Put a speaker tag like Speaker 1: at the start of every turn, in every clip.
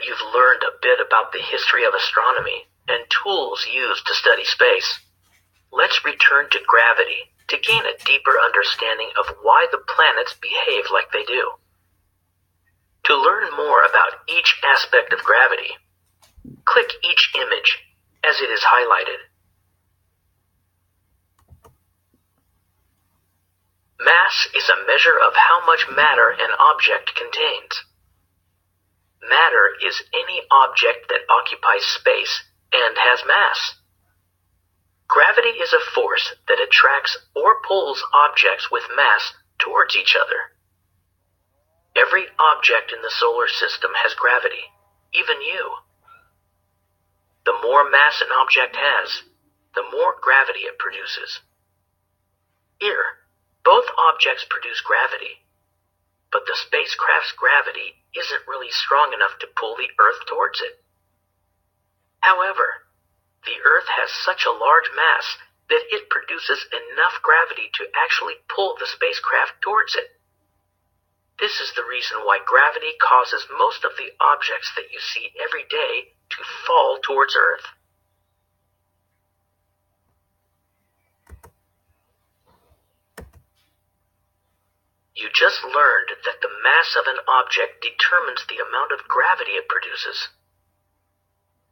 Speaker 1: you've learned a bit about the history of astronomy and tools used to study space, let's return to gravity to gain a deeper understanding of why the planets behave like they do. To learn more about each aspect of gravity, click each image as it is highlighted. Mass is a measure of how much matter an object contains. Matter is any object that occupies space and has mass. Gravity is a force that attracts or pulls objects with mass towards each other. Every object in the solar system has gravity, even you. The more mass an object has, the more gravity it produces. Here, both objects produce gravity, but the spacecraft's gravity isn't really strong enough to pull the Earth towards it. However, the Earth has such a large mass that it produces enough gravity to actually pull the spacecraft towards it. This is the reason why gravity causes most of the objects that you see every day to fall towards Earth. You just learned that the mass of an object determines the amount of gravity it produces.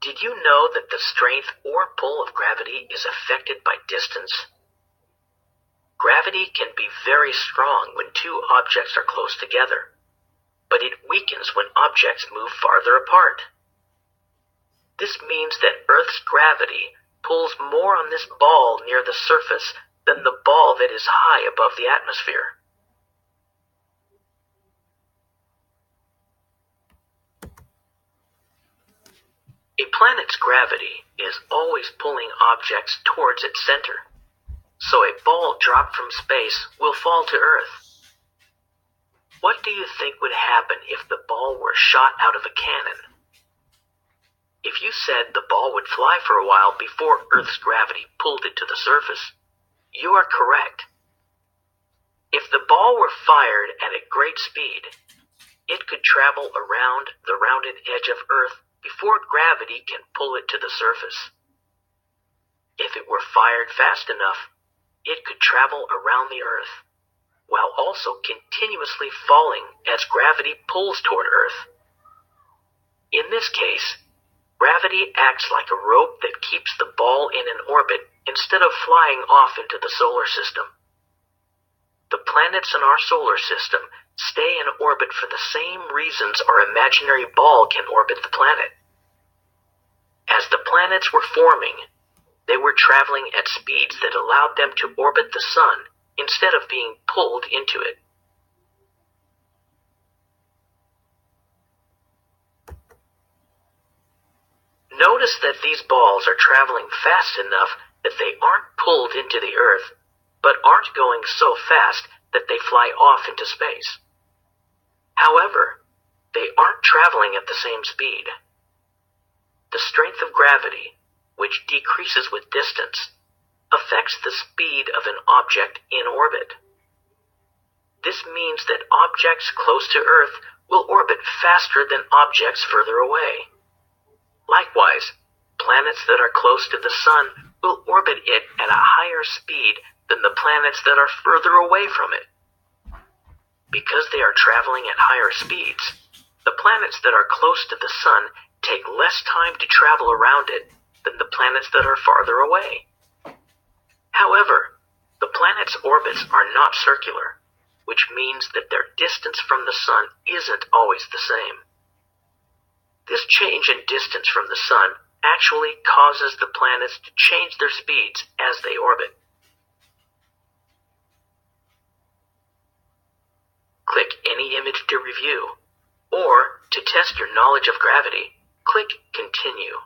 Speaker 1: Did you know that the strength or pull of gravity is affected by distance? Gravity can be very strong when two objects are close together, but it weakens when objects move farther apart. This means that Earth's gravity pulls more on this ball near the surface than the ball that is high above the atmosphere. A planet's gravity is always pulling objects towards its center, so a ball dropped from space will fall to Earth. What do you think would happen if the ball were shot out of a cannon? If you said the ball would fly for a while before Earth's gravity pulled it to the surface, you are correct. If the ball were fired at a great speed, it could travel around the rounded edge of Earth before gravity can pull it to the surface. If it were fired fast enough, it could travel around the Earth, while also continuously falling as gravity pulls toward Earth. In this case, gravity acts like a rope that keeps the ball in an orbit instead of flying off into the solar system. The planets in our solar system stay in orbit for the same reasons our imaginary ball can orbit the planet. As the planets were forming, they were traveling at speeds that allowed them to orbit the sun instead of being pulled into it. Notice that these balls are traveling fast enough that they aren't pulled into the Earth, but aren't going so fast that they fly off into space. However, they aren't traveling at the same speed. The strength of gravity, which decreases with distance, affects the speed of an object in orbit. This means that objects close to Earth will orbit faster than objects further away. Likewise, planets that are close to the Sun will orbit it at a higher speed than the planets that are further away from it. Because they are traveling at higher speeds, the planets that are close to the Sun take less time to travel around it than the planets that are farther away. However, the planets' orbits are not circular, which means that their distance from the Sun isn't always the same. This change in distance from the Sun actually causes the planets to change their speeds as they orbit. Click any image to review, or to test your knowledge of gravity, click Continue.